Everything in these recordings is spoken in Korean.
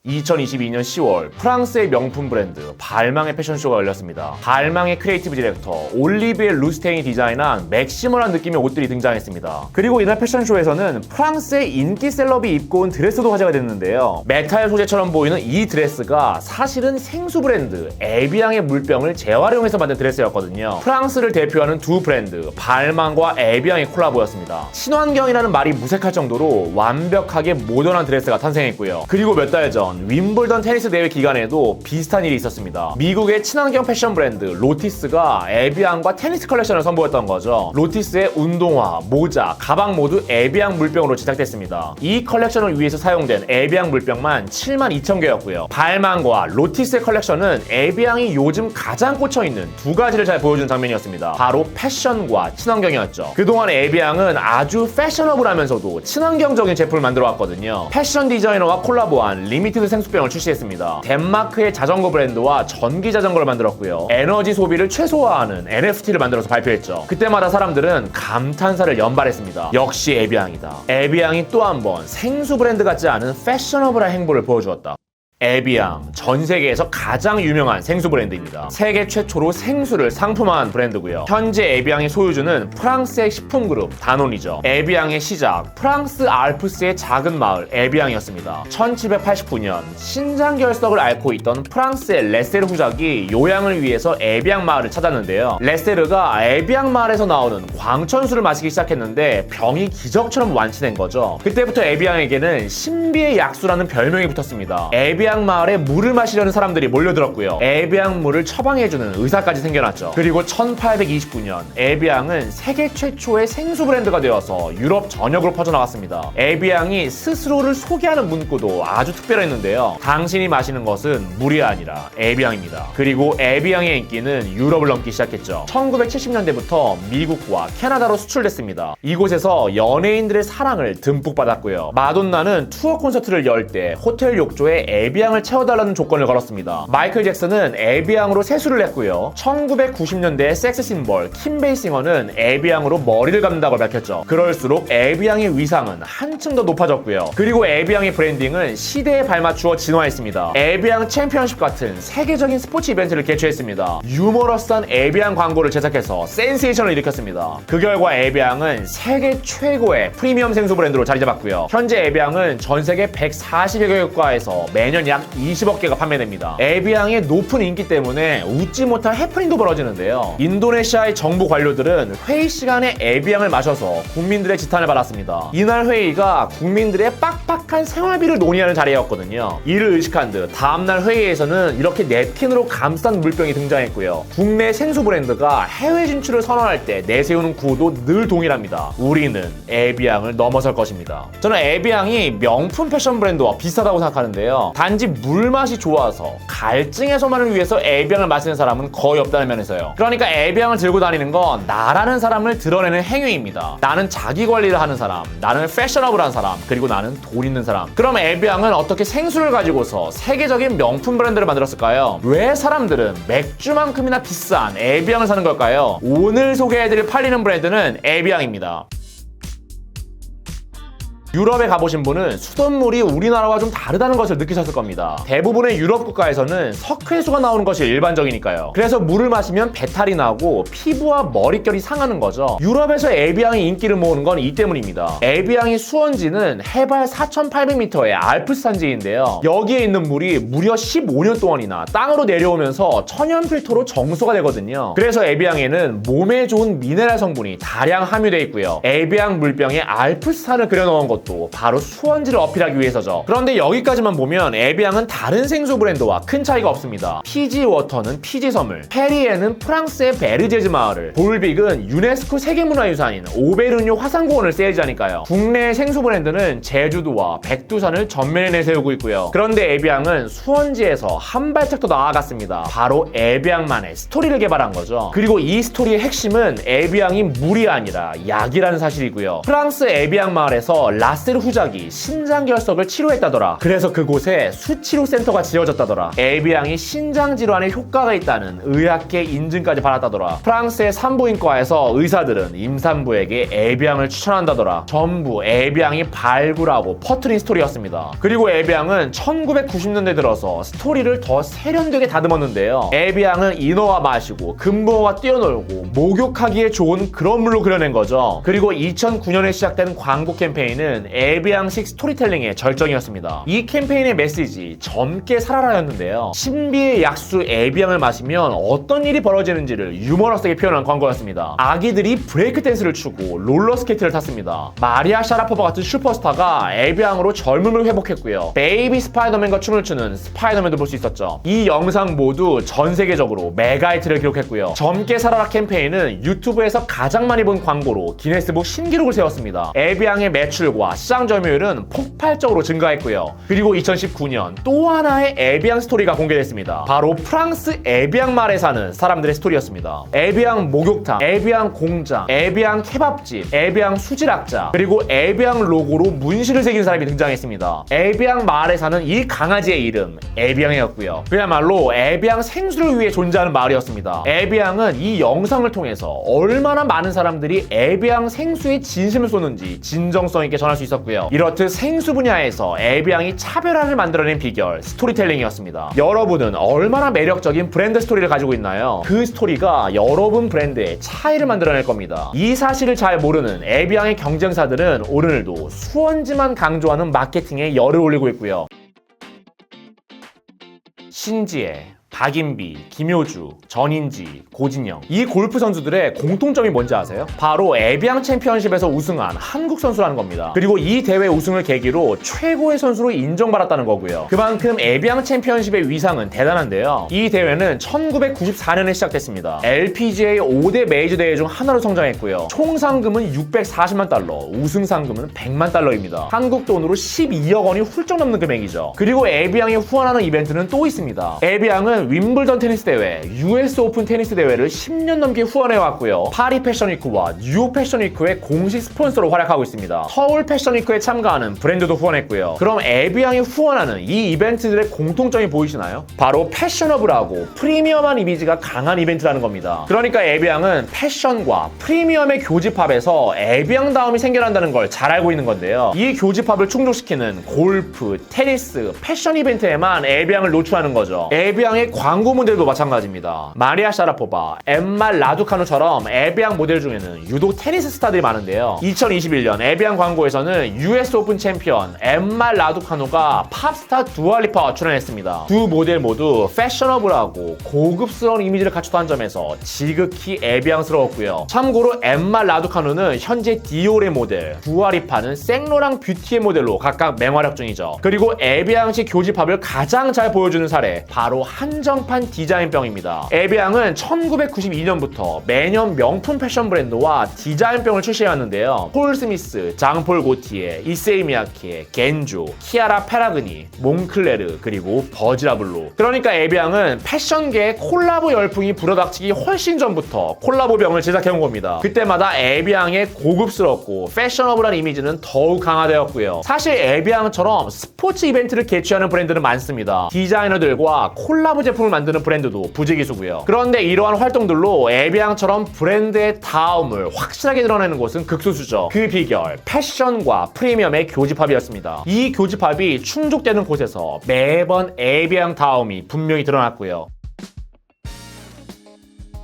2022년 10월 프랑스의 명품 브랜드 발망의 패션쇼가 열렸습니다. 발망의 크리에이티브 디렉터 올리비에 루스테인이 디자인한 맥시멀한 느낌의 옷들이 등장했습니다. 그리고 이날 패션쇼에서는 프랑스의 인기 셀럽이 입고 온 드레스도 화제가 됐는데요. 메탈 소재처럼 보이는 이 드레스가 사실은 생수 브랜드 에비앙의 물병을 재활용해서 만든 드레스였거든요. 프랑스를 대표하는 두 브랜드 발망과 에비앙의 콜라보였습니다. 친환경이라는 말이 무색할 정도로 완벽하게 모던한 드레스가 탄생했고요. 그리고 몇 달 전 윈블던 테니스 대회 기간에도 비슷한 일이 있었습니다. 미국의 친환경 패션 브랜드 로티스가 에비앙과 테니스 컬렉션을 선보였던 거죠. 로티스의 운동화, 모자, 가방 모두 에비앙 물병으로 제작됐습니다. 이 컬렉션을 위해서 사용된 에비앙 물병만 72,000개였고요. 발망과 로티스의 컬렉션은 에비앙이 요즘 가장 꽂혀있는 두 가지를 잘 보여준 장면이었습니다. 바로 패션과 친환경이었죠. 그동안 에비앙은 아주 패셔너블하면서도 친환경적인 제품을 만들어왔거든요. 패션 디자이너와 콜라보한 리미티드 생수병을 출시했습니다. 덴마크의 자전거 브랜드와 전기 자전거를 만들었고요. 에너지 소비를 최소화하는 NFT를 만들어서 발표했죠. 그때마다 사람들은 감탄사를 연발했습니다. 역시 에비앙이다. 에비앙이 또 한 번 생수 브랜드 같지 않은 패셔너블한 행보를 보여주었다. 에비앙, 전 세계에서 가장 유명한 생수 브랜드입니다. 세계 최초로 생수를 상품화한 브랜드고요. 현재 에비앙의 소유주는 프랑스의 식품그룹 다논이죠. 에비앙의 시작, 프랑스 알프스의 작은 마을 에비앙이었습니다. 1789년 신장결석을 앓고 있던 프랑스의 레세르 후작이 요양을 위해서 에비앙 마을을 찾았는데요. 레세르가 에비앙 마을에서 나오는 광천수를 마시기 시작했는데 병이 기적처럼 완치된 거죠. 그때부터 에비앙에게는 신비의 약수라는 별명이 붙었습니다. 에비앙 마을에 물을 마시려는 사람들이 몰려들었고요. 에비앙 물을 처방해주는 의사까지 생겨났죠. 그리고 1829년 에비앙은 세계 최초의 생수 브랜드가 되어서 유럽 전역으로 퍼져나갔습니다. 에비앙이 스스로를 소개하는 문구도 아주 특별했는데요. 당신이 마시는 것은 물이 아니라 에비앙입니다. 그리고 에비앙의 인기는 유럽을 넘기 시작했죠. 1970년대부터 미국과 캐나다로 수출됐습니다. 이곳에서 연예인들의 사랑을 듬뿍 받았고요. 마돈나는 투어 콘서트를 열 때 호텔 욕조에 에비앙을 채워달라는 조건을 걸었습니다. 마이클 잭슨은 에비앙으로 세수를 했고요. 1990년대의 섹스 심벌 킴 베이싱어는 에비앙으로 머리를 감는다고 밝혔죠. 그럴수록 에비앙의 위상은 한층 더 높아졌고요. 그리고 에비앙의 브랜딩은 시대에 발맞추어 진화했습니다. 에비앙 챔피언십 같은 세계적인 스포츠 이벤트를 개최했습니다. 유머러스한 에비앙 광고를 제작해서 센세이션을 일으켰습니다. 그 결과 에비앙은 세계 최고의 프리미엄 생수 브랜드로 자리 잡았고요. 현재 에비앙은 전 세계 140여 개 국가에서 매년 약 20억 개가 판매됩니다. 에비앙의 높은 인기 때문에 웃지 못할 해프닝도 벌어지는데요. 인도네시아의 정부 관료들은 회의 시간에 에비앙을 마셔서 국민들의 지탄을 받았습니다. 이날 회의가 국민들의 빡빡한 생활비를 논의하는 자리였거든요. 이를 의식한 듯 다음날 회의에서는 이렇게 냅킨으로 감싼 물병이 등장했고요. 국내 생수 브랜드가 해외 진출을 선언할 때 내세우는 구호도 늘 동일합니다. 우리는 에비앙을 넘어설 것입니다. 저는 에비앙이 명품 패션 브랜드와 비슷하다고 생각하는데요. 단지 물맛이 좋아서 갈증해소만을 위해서 에비앙을 마시는 사람은 거의 없다는 면에서요. 그러니까 에비앙을 들고 다니는 건 나라는 사람을 드러내는 행위입니다. 나는 자기 관리를 하는 사람, 나는 패셔너블한 사람, 그리고 나는 돈 있는 사람. 그럼 에비앙은 어떻게 생수를 가지고서 세계적인 명품 브랜드를 만들었을까요? 왜 사람들은 맥주만큼이나 비싼 에비앙을 사는 걸까요? 오늘 소개해드릴 팔리는 브랜드는 에비앙입니다. 유럽에 가보신 분은 수돗물이 우리나라와 좀 다르다는 것을 느끼셨을 겁니다. 대부분의 유럽 국가에서는 석회수가 나오는 것이 일반적이니까요. 그래서 물을 마시면 배탈이 나고 피부와 머릿결이 상하는 거죠. 유럽에서 에비앙이 인기를 모으는 건 이 때문입니다. 에비앙의 수원지는 해발 4,800m의 알프스 산지인데요. 여기에 있는 물이 무려 15년 동안이나 땅으로 내려오면서 천연 필터로 정수가 되거든요. 그래서 에비앙에는 몸에 좋은 미네랄 성분이 다량 함유되어 있고요. 에비앙 물병에 알프스산을 그려넣은 것도 바로 수원지를 어필하기 위해서죠. 그런데 여기까지만 보면 에비앙은 다른 생수 브랜드와 큰 차이가 없습니다. 피지 워터는 피지 섬을, 페리에는 프랑스의 베르제즈 마을을, 볼빅은 유네스코 세계문화유산인 오베르뇨 화산공원을 세이지하니까요. 국내 생수 브랜드는 제주도와 백두산을 전면에 내세우고 있고요. 그런데 에비앙은 수원지에서 한 발짝 더 나아갔습니다. 바로 에비앙만의 스토리를 개발한 거죠. 그리고 이 스토리의 핵심은 에비앙이 물이 아니라 약이라는 사실이고요. 프랑스 에비앙 마을에서 나세르 후작이 신장 결석을 치료했다더라. 그래서 그곳에 수치료 센터가 지어졌다더라. 에비앙이 신장 질환에 효과가 있다는 의학계 인증까지 받았다더라. 프랑스의 산부인과에서 의사들은 임산부에게 에비앙을 추천한다더라. 전부 에비앙이 발굴하고 퍼뜨린 스토리였습니다. 그리고 에비앙은 1990년대 들어서 스토리를 더 세련되게 다듬었는데요. 에비앙은 인어와 마시고 금붕어와 뛰어놀고 목욕하기에 좋은 그런 물로 그려낸 거죠. 그리고 2009년에 시작된 광고 캠페인은 에비앙식 스토리텔링의 절정이었습니다. 이 캠페인의 메시지 젊게 살아라였는데요. 신비의 약수 에비앙을 마시면 어떤 일이 벌어지는지를 유머러스하게 표현한 광고였습니다. 아기들이 브레이크 댄스를 추고 롤러스케이트를 탔습니다. 마리아 샤라포바 같은 슈퍼스타가 에비앙으로 젊음을 회복했고요. 베이비 스파이더맨과 춤을 추는 스파이더맨도 볼 수 있었죠. 이 영상 모두 전 세계적으로 메가히트를 기록했고요. 젊게 살아라 캠페인은 유튜브에서 가장 많이 본 광고로 기네스북 신기록을 세웠습니다. 에비앙의 매출과 시장 점유율은 폭발적으로 증가했고요. 그리고 2019년 또 하나의 에비앙 스토리가 공개됐습니다. 바로 프랑스 에비앙 마을에 사는 사람들의 스토리였습니다. 에비앙 목욕탕, 에비앙 공장, 에비앙 케밥집, 에비앙 수질학자, 그리고 에비앙 로고로 문신을 새긴 사람이 등장했습니다. 에비앙 마을에 사는 이 강아지의 이름 에비앙이었고요. 그야말로 에비앙 생수를 위해 존재하는 마을이었습니다. 에비앙은 이 영상을 통해서 얼마나 많은 사람들이 에비앙 생수에 진심을 쏟는지 진정성 있게 전할 수 있었고요. 이렇듯 생수 분야에서 에비앙이 차별화를 만들어낸 비결 스토리텔링이었습니다. 여러분은 얼마나 매력적인 브랜드 스토리를 가지고 있나요? 그 스토리가 여러분 브랜드의 차이를 만들어낼 겁니다. 이 사실을 잘 모르는 에비앙의 경쟁사들은 오늘도 수원지만 강조하는 마케팅에 열을 올리고 있고요. 신지혜, 박인비, 김효주, 전인지, 고진영, 이 골프 선수들의 공통점이 뭔지 아세요? 바로 에비앙 챔피언십에서 우승한 한국 선수라는 겁니다. 그리고 이 대회 우승을 계기로 최고의 선수로 인정받았다는 거고요. 그만큼 에비앙 챔피언십의 위상은 대단한데요. 이 대회는 1994년에 시작됐습니다. LPGA 5대 메이저 대회 중 하나로 성장했고요. 총 상금은 640만 달러, 우승 상금은 100만 달러입니다. 한국 돈으로 12억 원이 훌쩍 넘는 금액이죠. 그리고 에비앙이 후원하는 이벤트는 또 있습니다. 에비앙은 윈블던 테니스 대회, US 오픈 테니스 대회를 10년 넘게 후원해왔고요. 파리 패션위크와 뉴욕 패션위크의 공식 스폰서로 활약하고 있습니다. 서울 패션위크에 참가하는 브랜드도 후원했고요. 그럼 에비앙이 후원하는 이 이벤트들의 공통점이 보이시나요? 바로 패셔너블하고 프리미엄한 이미지가 강한 이벤트라는 겁니다. 그러니까 에비앙은 패션과 프리미엄의 교집합에서 에비앙다움이 생겨난다는 걸 잘 알고 있는 건데요. 이 교집합을 충족시키는 골프, 테니스, 패션 이벤트에만 에비앙을 노출하는 거죠. 에비앙의 광고 모델도 마찬가지입니다. 마리아 샤라포바, 엠마 라두카누처럼 에비앙 모델 중에는 유독 테니스 스타들이 많은데요. 2021년 에비앙 광고에서는 US 오픈 챔피언 엠마 라두카누가 팝스타 두아리파와 출연했습니다. 두 모델 모두 패셔너블하고 고급스러운 이미지를 갖췄다는 점에서 지극히 에비앙스러웠고요. 참고로 엠마 라두카누는 현재 디올의 모델, 두아리파는 생로랑 뷰티의 모델로 각각 맹활약 중이죠. 그리고 에비앙식 교집합을 가장 잘 보여주는 사례, 바로 한정판 디자인병입니다. 에비앙은 1992년부터 매년 명품 패션 브랜드와 디자인병을 출시해왔는데요. 폴 스미스, 장폴 고티에, 이세이 미야케, 겐조, 키아라 페라그니, 몽클레르, 그리고 버지라블로. 그러니까 에비앙은 패션계의 콜라보 열풍이 불어닥치기 훨씬 전부터 콜라보병을 제작해온 겁니다. 그때마다 에비앙의 고급스럽고 패셔너블한 이미지는 더욱 강화되었고요. 사실 에비앙처럼 스포츠 이벤트를 개최하는 브랜드는 많습니다. 디자이너들과 콜라보 제품을 만드는 브랜드도 부지기수고요. 그런데 이러한 활동들로 에비앙처럼 브랜드의 다움을 확실하게 드러내는 곳은 극소수죠. 그 비결, 패션과 프리미엄의 교집합이었습니다. 이 교집합이 충족되는 곳에서 매번 에비앙 다움이 분명히 드러났고요.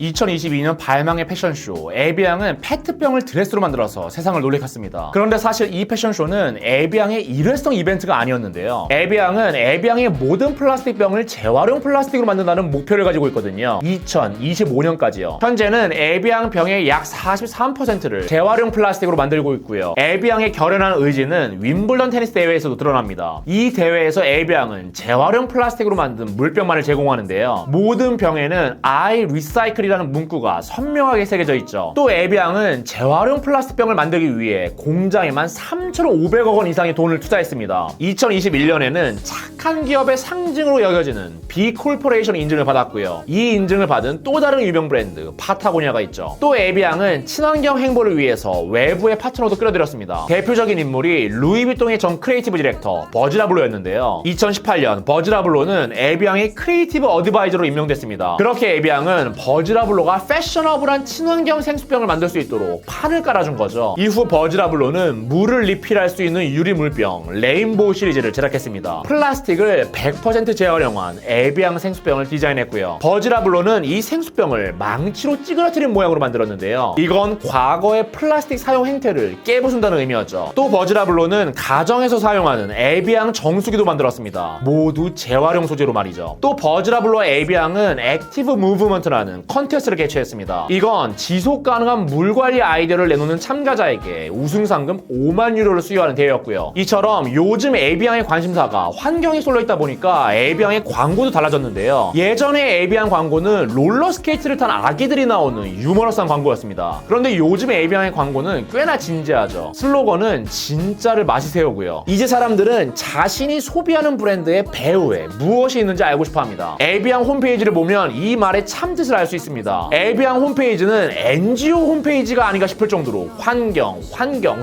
2022년 발망의 패션쇼, 에비앙은 페트병을 드레스로 만들어서 세상을 놀래켰습니다. 그런데 사실 이 패션쇼는 에비앙의 일회성 이벤트가 아니었는데요. 에비앙은 에비앙의 모든 플라스틱 병을 재활용 플라스틱으로 만든다는 목표를 가지고 있거든요. 2025년까지요. 현재는 에비앙 병의 약 43%를 재활용 플라스틱으로 만들고 있고요. 에비앙의 결연한 의지는 윈블던 테니스 대회에서도 드러납니다. 이 대회에서 에비앙은 재활용 플라스틱으로 만든 물병만을 제공하는데요. 모든 병에는 I recycle이라는 플라스틱이라는 문구가 선명하게 새겨져 있죠. 또 에비앙은 재활용 플라스틱 병을 만들기 위해 공장에만 3,500억 원 이상의 돈을 투자했습니다. 2021년에는 착한 기업의 상징으로 여겨지는 B 콜포레이션 인증을 받았고요. 이 인증을 받은 또 다른 유명 브랜드 파타고니아가 있죠. 또 에비앙은 친환경 행보를 위해서 외부의 파트너도 끌어들였습니다. 대표적인 인물이 루이비통의 전 크리에이티브 디렉터 버지라블로였는데요. 2018년 버지라블로는 에비앙의 크리에이티브 어드바이저로 임명됐습니다. 그렇게 에비앙은 버지라블로가 패셔너블한 친환경 생수병을 만들 수 있도록 판을 깔아준 거죠. 이후 버지라블로는 물을 리필할 수 있는 유리 물병 레인보우 시리즈를 제작했습니다. 플라스틱을 100% 재활용한 에비앙 생수병을 디자인했고요. 버지라블로는 이 생수병을 망치로 찌그러뜨린 모양으로 만들었는데요. 이건 과거의 플라스틱 사용 행태를 깨부순다는 의미였죠. 또 버지라블로는 가정에서 사용하는 에비앙 정수기도 만들었습니다. 모두 재활용 소재로 말이죠. 또 버지라블로와 에비앙은 액티브 무브먼트라는 컨테스트를 개최했습니다. 이건 지속 가능한 물 관리 아이디어를 내놓는 참가자에게 우승 상금 5만 유로를 수여하는 대회였고요. 이처럼 요즘 에비앙의 관심사가 환경에 쏠려 있다 보니까 에비앙의 광고도 달라졌는데요. 예전에 에비앙 광고는 롤러스케이트를 탄 아기들이 나오는 유머러스한 광고였습니다. 그런데 요즘 에비앙의 광고는 꽤나 진지하죠. 슬로건은 진짜를 마시세요고요. 이제 사람들은 자신이 소비하는 브랜드의 배후에 무엇이 있는지 알고 싶어합니다. 에비앙 홈페이지를 보면 이 말의 참뜻을 알 수 있습니다. 에비앙 홈페이지는 NGO 홈페이지가 아닌가 싶을 정도로 환경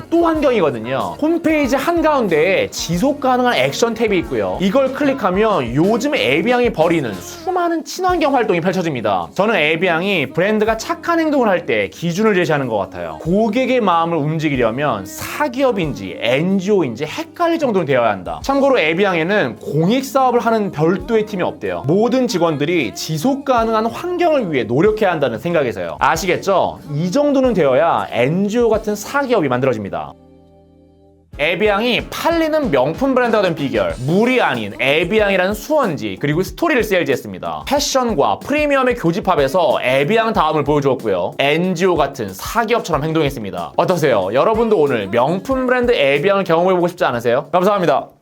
또 환경이거든요. 홈페이지 한가운데에 지속 가능한 액션 탭이 있고요. 이걸 클릭하면 요즘 에비앙이 벌이는 수많은 친환경 활동이 펼쳐집니다. 저는 에비앙이 브랜드가 착한 행동을 할 때 기준을 제시하는 것 같아요. 고객의 마음을 움직이려면 사기업인지 NGO인지 헷갈릴 정도는 되어야 한다. 참고로 에비앙에는 공익사업을 하는 별도의 팀이 없대요. 모든 직원들이 지속 가능한 환경을 위해 노력해야 한다는 생각에서요. 아시겠죠? 이 정도는 되어야 NGO 같은 사기업이 만들어집니다. 에비앙이 팔리는 명품 브랜드가 된 비결, 물이 아닌 에비앙이라는 수언지 그리고 스토리를 세일즈했습니다. 패션과 프리미엄의 교집합에서 에비앙 다음을 보여주었고요. NGO 같은 사기업처럼 행동했습니다. 어떠세요? 여러분도 오늘 명품 브랜드 에비앙을 경험해보고 싶지 않으세요? 감사합니다.